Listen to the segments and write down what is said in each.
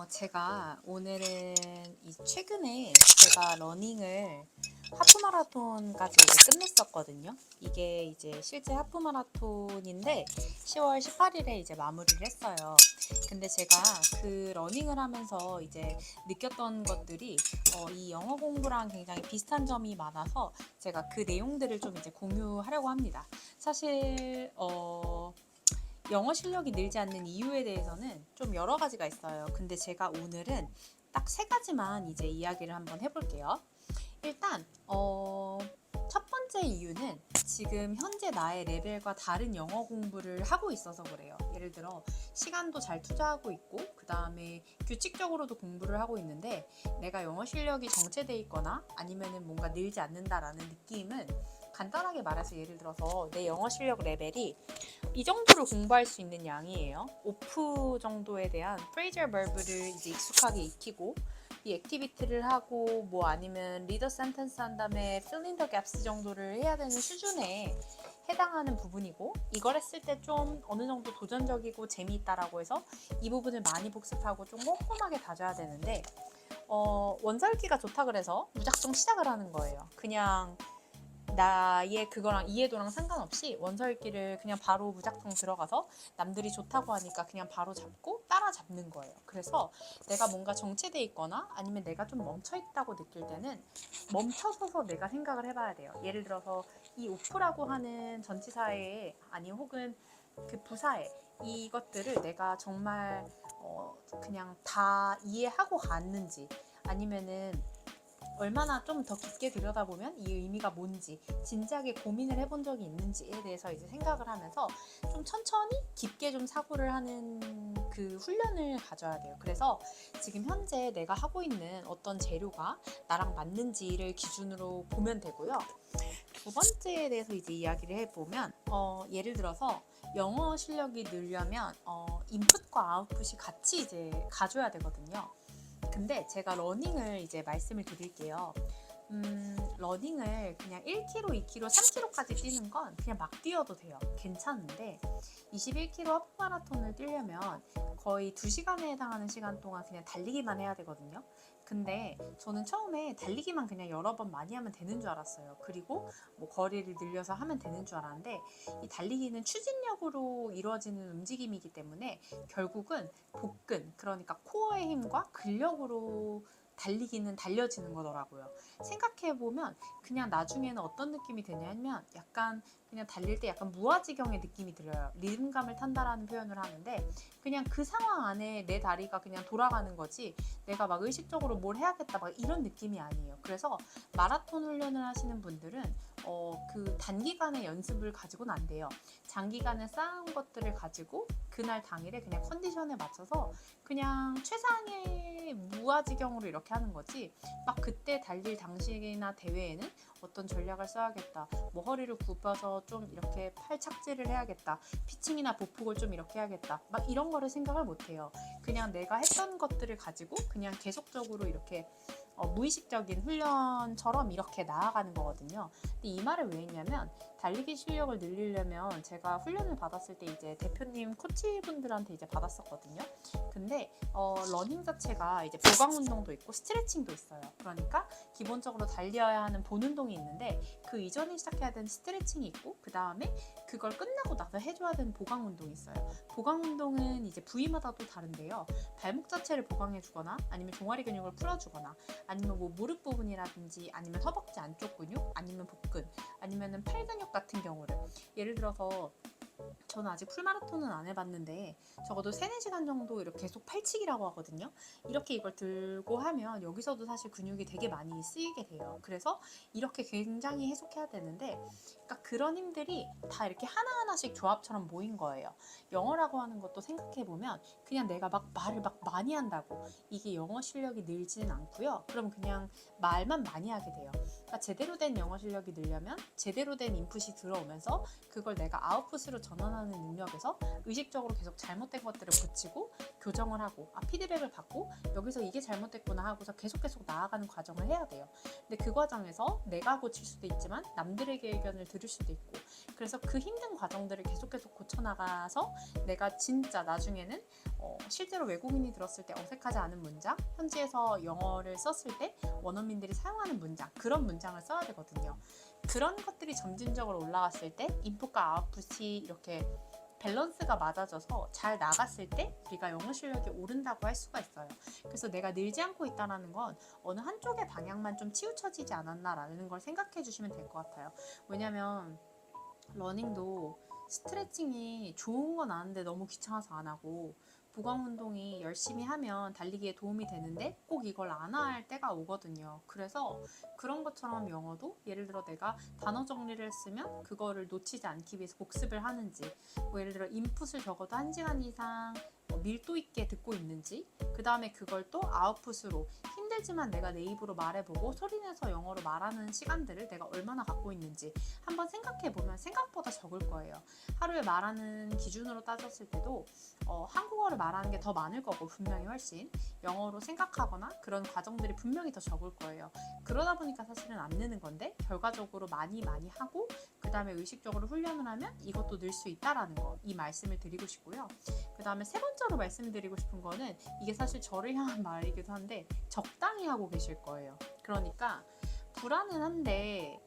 제가 오늘은 최근에 제가 러닝을 하프 마라톤까지 이제 끝냈었거든요. 이게 이제 실제 하프 마라톤인데 10월 18일에 이제 마무리를 했어요. 근데 제가 그 러닝을 하면서 이제 느꼈던 것들이 이 영어 공부랑 굉장히 비슷한 점이 많아서 제가 그 내용들을 좀 이제 공유하려고 합니다. 사실 영어 실력이 늘지 않는 이유에 대해서는 좀 여러 가지가 있어요. 근데 제가 오늘은 딱 세 가지만 이제 이야기를 한번 해볼게요. 일단 첫 번째 이유는 지금 현재 나의 레벨과 다른 영어 공부를 하고 있어서 그래요. 예를 들어 시간도 잘 투자하고 있고 그 다음에 규칙적으로도 공부를 하고 있는데 내가 영어 실력이 정체돼 있거나 아니면은 뭔가 늘지 않는다라는 느낌은 간단하게 말해서 예를 들어서 내 영어 실력 레벨이 이 정도를 공부할 수 있는 양이에요. 오프 정도에 대한 프레이저 버브를 이제 익숙하게 익히고 이 액티비티를 하고 뭐 아니면 리더 센텐스 한 다음에 fill in the gaps 정도를 해야 되는 수준에 해당하는 부분이고 이걸 했을 때 좀 어느 정도 도전적이고 재미있다라고 해서 이 부분을 많이 복습하고 좀 꼼꼼하게 다져야 되는데 원살기가 좋다 그래서 무작정 시작을 하는 거예요. 그냥 나의 그거랑 이해도랑 상관없이 원서읽기를 그냥 바로 무작정 들어가서 남들이 좋다고 하니까 그냥 바로 잡고 따라잡는 거예요. 그래서 내가 뭔가 정체돼 있거나 아니면 내가 좀 멈춰있다고 느낄 때는 멈춰서서 내가 생각을 해봐야 돼요. 예를 들어서 이 오프라고 하는 전치사에 아니 혹은 그 부사에 이것들을 내가 정말 그냥 다 이해하고 갔는지 아니면은 얼마나 좀 더 깊게 들여다보면 이 의미가 뭔지 진지하게 고민을 해본 적이 있는지에 대해서 이제 생각을 하면서 좀 천천히 깊게 좀 사고를 하는 그 훈련을 가져야 돼요. 그래서 지금 현재 내가 하고 있는 어떤 재료가 나랑 맞는지를 기준으로 보면 되고요. 두 번째에 대해서 이제 이야기를 해보면 예를 들어서 영어 실력이 늘려면 인풋과 아웃풋이 같이 이제 가줘야 되거든요. 근데 제가 러닝을 이제 말씀을 드릴게요. 러닝을 그냥 1km, 2km, 3km까지 뛰는 건 그냥 막 뛰어도 돼요. 괜찮은데 21km 하프 마라톤을 뛰려면 거의 2시간에 해당하는 시간 동안 그냥 달리기만 해야 되거든요. 근데 저는 처음에 달리기만 그냥 여러 번 많이 하면 되는 줄 알았어요. 그리고 뭐 거리를 늘려서 하면 되는 줄 알았는데 이 달리기는 추진력으로 이루어지는 움직임이기 때문에 결국은 복근, 그러니까 코어의 힘과 근력으로 달리기는 달려지는 거더라고요. 생각해보면 그냥 나중에는 어떤 느낌이 드냐면 약간 그냥 달릴 때 약간 무아지경의 느낌이 들어요. 리듬감을 탄다라는 표현을 하는데 그냥 그 상황 안에 내 다리가 그냥 돌아가는 거지 내가 막 의식적으로 뭘 해야겠다 막 이런 느낌이 아니에요. 그래서 마라톤 훈련을 하시는 분들은 그 단기간의 연습을 가지고는 안 돼요. 장기간에 쌓은 것들을 가지고 그날 당일에 그냥 컨디션에 맞춰서 그냥 최상의 무아지경으로 이렇게 하는 거지 막 그때 달릴 당시나 대회에는 어떤 전략을 써야겠다 뭐 허리를 굽혀서 좀 이렇게 팔 착지를 해야겠다 피칭이나 보폭을 좀 이렇게 해야겠다 막 이런 거를 생각을 못해요. 그냥 내가 했던 것들을 가지고 그냥 계속적으로 이렇게 무의식적인 훈련처럼 이렇게 나아가는 거거든요. 근데 이 말을 왜 했냐면 달리기 실력을 늘리려면 제가 훈련을 받았을 때 이제 대표님 코치분들한테 이제 받았었거든요. 근데 러닝 자체가 이제 보강 운동도 있고 스트레칭도 있어요. 그러니까 기본적으로 달려야 하는 본 운동이 있는데 그 이전에 시작해야 되는 스트레칭이 있고 그 다음에 그걸 끝나고 나서 해줘야 되는 보강 운동이 있어요. 보강 운동은 이제 부위마다 또 다른데요. 발목 자체를 보강해 주거나 아니면 종아리 근육을 풀어주거나 아니면 뭐 무릎 부분이라든지 아니면 허벅지 안쪽 근육 아니면 복근 아니면은 팔 근육 같은 경우를 예를 들어서 저는 아직 풀마라톤은 안 해봤는데 적어도 3-4시간 정도 이렇게 계속 팔치기라고 하거든요. 이렇게 이걸 들고 하면 여기서도 사실 근육이 되게 많이 쓰이게 돼요. 그래서 이렇게 굉장히 해석해야 되는데 그러니까 그런 힘들이 다 이렇게 하나하나씩 조합처럼 모인 거예요. 영어라고 하는 것도 생각해보면 그냥 내가 막 말을 막 많이 한다고 이게 영어 실력이 늘지는 않고요. 그럼 그냥 말만 많이 하게 돼요. 그러니까 제대로 된 영어 실력이 늘려면 제대로 된 인풋이 들어오면서 그걸 내가 아웃풋으로 전환하는 능력에서 의식적으로 계속 잘못된 것들을 고치고 교정을 하고 피드백을 받고 여기서 이게 잘못됐구나 하고서 계속 나아가는 과정을 해야 돼요. 근데 그 과정에서 내가 고칠 수도 있지만 남들에게 의견을 들을 수도 있고 그래서 그 힘든 과정들을 계속 고쳐나가서 내가 진짜 나중에는 실제로 외국인이 들었을 때 어색하지 않은 문장, 현지에서 영어를 썼을 때 원어민들이 사용하는 문장, 그런 문장을 써야 되거든요. 그런 것들이 점진적으로 올라갔을 때 인풋과 아웃풋이 이렇게 밸런스가 맞아져서 잘 나갔을 때 우리가 영어 실력이 오른다고 할 수가 있어요. 그래서 내가 늘지 않고 있다는 건 어느 한쪽의 방향만 좀 치우쳐지지 않았나라는 걸 생각해 주시면 될 것 같아요. 왜냐면 러닝도 스트레칭이 좋은 건 아는데 너무 귀찮아서 안 하고, 보강 운동이 열심히 하면 달리기에 도움이 되는데 꼭 이걸 안 할 때가 오거든요. 그래서 그런 것처럼 영어도 예를 들어 내가 단어 정리를 했으면 그거를 놓치지 않기 위해서 복습을 하는지, 뭐 예를 들어 인풋을 적어도 1시간 이상 밀도 있게 듣고 있는지, 그 다음에 그걸 또 아웃풋으로 힘들지만 내가 내 입으로 말해보고 소리내서 영어로 말하는 시간들을 내가 얼마나 갖고 있는지 한번 생각해보면 생각보다 적을 거예요. 하루에 말하는 기준으로 따졌을 때도 한국어를 말하는 게 더 많을 거고, 분명히 훨씬 영어로 생각하거나 그런 과정들이 분명히 더 적을 거예요. 그러다 보니까 사실은 안 느는 건데, 결과적으로 많이 하고 그 다음에 의식적으로 훈련을 하면 이것도 늘 수 있다라는 거, 이 말씀을 드리고 싶고요. 그 다음에 세 번째로 말씀드리고 싶은 거는, 이게 사실 저를 향한 말이기도 한데 적당히 하고 계실 거예요. 그러니까 불안은 한데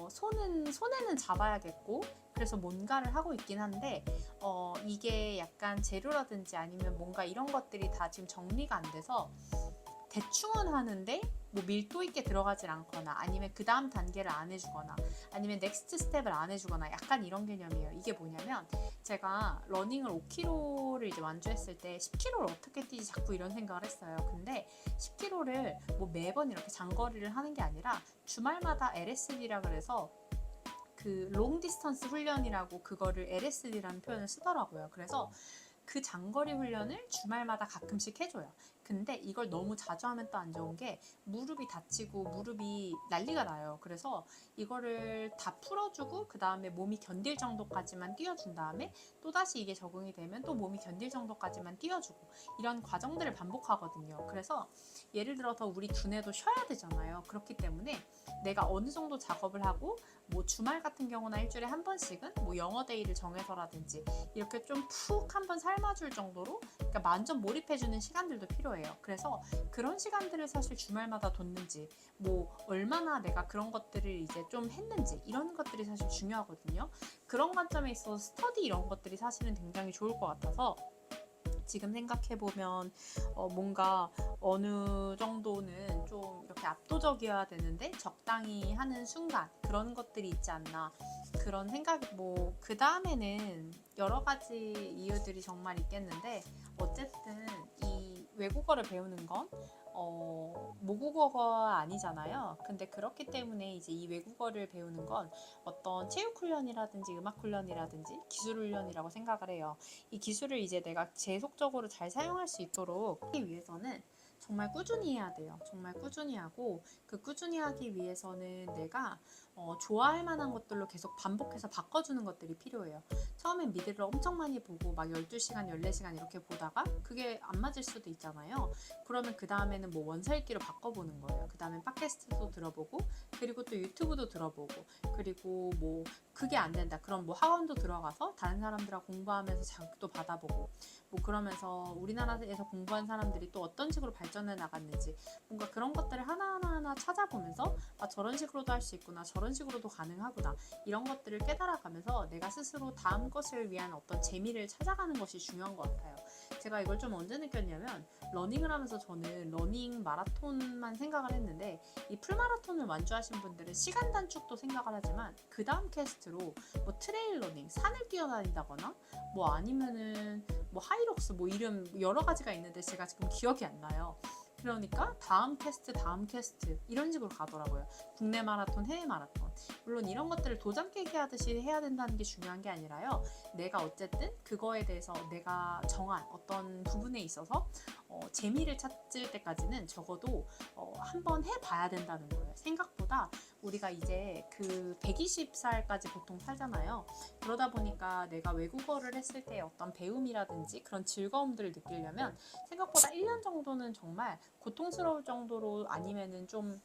손에는 잡아야겠고, 그래서 뭔가를 하고 있긴 한데 이게 약간 재료라든지 아니면 뭔가 이런 것들이 다 지금 정리가 안 돼서 대충은 하는데 뭐 밀도 있게 들어가질 않거나, 아니면 그 다음 단계를 안 해주거나, 아니면 넥스트 스텝을 안 해주거나, 약간 이런 개념이에요. 이게 뭐냐면, 제가 러닝을 5km를 이제 완주했을 때 10km를 어떻게 뛰지 자꾸 이런 생각을 했어요. 근데 10km를 뭐 매번 이렇게 장거리를 하는 게 아니라 주말마다 LSD라 그래서 그 롱 디스턴스 훈련이라고, 그거를 LSD라는 표현을 쓰더라고요. 그래서 그 장거리 훈련을 주말마다 가끔씩 해줘요. 근데 이걸 너무 자주 하면 또 안 좋은 게 무릎이 다치고 무릎이 난리가 나요. 그래서 이거를 다 풀어주고 그 다음에 몸이 견딜 정도까지만 뛰어준 다음에 또다시 이게 적응이 되면 또 몸이 견딜 정도까지만 뛰어주고, 이런 과정들을 반복하거든요. 그래서 예를 들어서 우리 두뇌도 쉬어야 되잖아요. 그렇기 때문에 내가 어느 정도 작업을 하고, 뭐 주말 같은 경우나 일주일에 한 번씩은 뭐 영어 데이를 정해서라든지 이렇게 좀 푹 한번 삶아줄 정도로, 그러니까 완전 몰입해주는 시간들도 필요해요. 그래서 그런 시간들을 사실 주말마다 뒀는지, 뭐 얼마나 내가 그런 것들을 이제 좀 했는지, 이런 것들이 사실 중요하거든요. 그런 관점에 있어서 스터디 이런 것들이 사실은 굉장히 좋을 것 같아서, 지금 생각해보면 뭔가 어느 정도는 좀 이렇게 압도적이어야 되는데 적당히 하는 순간, 그런 것들이 있지 않나, 그런 생각이, 뭐 그 다음에는 여러 가지 이유들이 정말 있겠는데, 어쨌든 이 외국어를 배우는 건 모국어가 아니잖아요. 근데 그렇기 때문에 이제 이 외국어를 배우는 건 어떤 체육 훈련이라든지 음악 훈련이라든지 기술 훈련이라고 생각을 해요. 이 기술을 이제 내가 지속적으로 잘 사용할 수 있도록 하기 위해서는 정말 꾸준히 해야 돼요. 정말 꾸준히 하고, 그 꾸준히 하기 위해서는 내가 좋아할 만한 것들로 계속 반복해서 바꿔주는 것들이 필요해요. 처음엔 미드를 엄청 많이 보고 막 12시간, 14시간 이렇게 보다가 그게 안 맞을 수도 있잖아요. 그러면 그 다음에는 뭐 원서읽기로 바꿔보는 거예요. 그 다음엔 팟캐스트도 들어보고, 그리고 또 유튜브도 들어보고, 그리고 뭐 그게 안 된다 그럼 뭐 학원도 들어가서 다른 사람들하고 공부하면서 자극도 받아보고, 뭐 그러면서 우리나라에서 공부한 사람들이 또 어떤 식으로 발전해 나갔는지, 뭔가 그런 것들을 하나하나 찾아보면서 저런 식으로도 할 수 있구나, 저런 식으로도 가능하구나, 이런 것들을 깨달아가면서 내가 스스로 다음 것을 위한 어떤 재미를 찾아가는 것이 중요한 것 같아요. 제가 이걸 좀 언제 느꼈냐면, 러닝을 하면서 저는 러닝 마라톤만 생각을 했는데, 이 풀마라톤을 완주하신 분들은 시간 단축도 생각을 하지만 그 다음 퀘스트로 뭐 트레일 러닝, 산을 뛰어다닌다거나, 뭐 아니면은 뭐 하이록스, 뭐 이름 여러 가지가 있는데 제가 지금 기억이 안 나요. 그러니까 다음 퀘스트 이런 식으로 가더라고요. 국내 마라톤, 해외 마라톤. 물론 이런 것들을 도장 깨기 하듯이 해야 된다는 게 중요한 게 아니라요. 내가 어쨌든 그거에 대해서 내가 정한 어떤 부분에 있어서 재미를 찾을 때까지는 적어도 한번 해봐야 된다는 거예요. 생각보다 우리가 이제 그 120살까지 보통 살잖아요. 그러다 보니까 내가 외국어를 했을 때 어떤 배움이라든지 그런 즐거움들을 느끼려면 생각보다 1년 정도는 정말 고통스러울 정도로, 아니면은 좀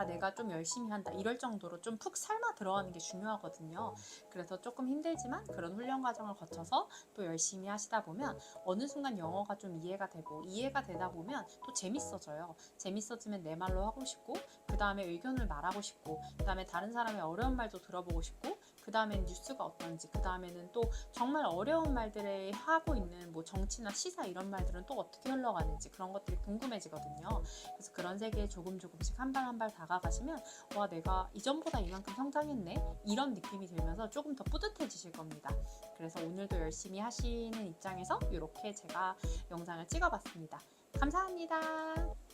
내가 좀 열심히 한다 이럴 정도로 좀 푹 삶아 들어가는 게 중요하거든요. 그래서 조금 힘들지만 그런 훈련 과정을 거쳐서 또 열심히 하시다 보면 어느 순간 영어가 좀 이해가 되고, 이해가 되다 보면 또 재밌어져요. 재밌어지면 내 말로 하고 싶고, 그 다음에 의견을 말하고 싶고, 그 다음에 다른 사람의 어려운 말도 들어보고 싶고, 그 다음엔 뉴스가 어떤지, 그 다음에는 또 정말 어려운 말들에 하고 있는 뭐 정치나 시사 이런 말들은 또 어떻게 흘러가는지 그런 것들이 궁금해지거든요. 그래서 그런 세계에 조금씩 한 발 한 발 다가가시면 와, 내가 이전보다 이만큼 성장했네, 이런 느낌이 들면서 조금 더 뿌듯해지실 겁니다. 그래서 오늘도 열심히 하시는 입장에서 이렇게 제가 영상을 찍어봤습니다. 감사합니다.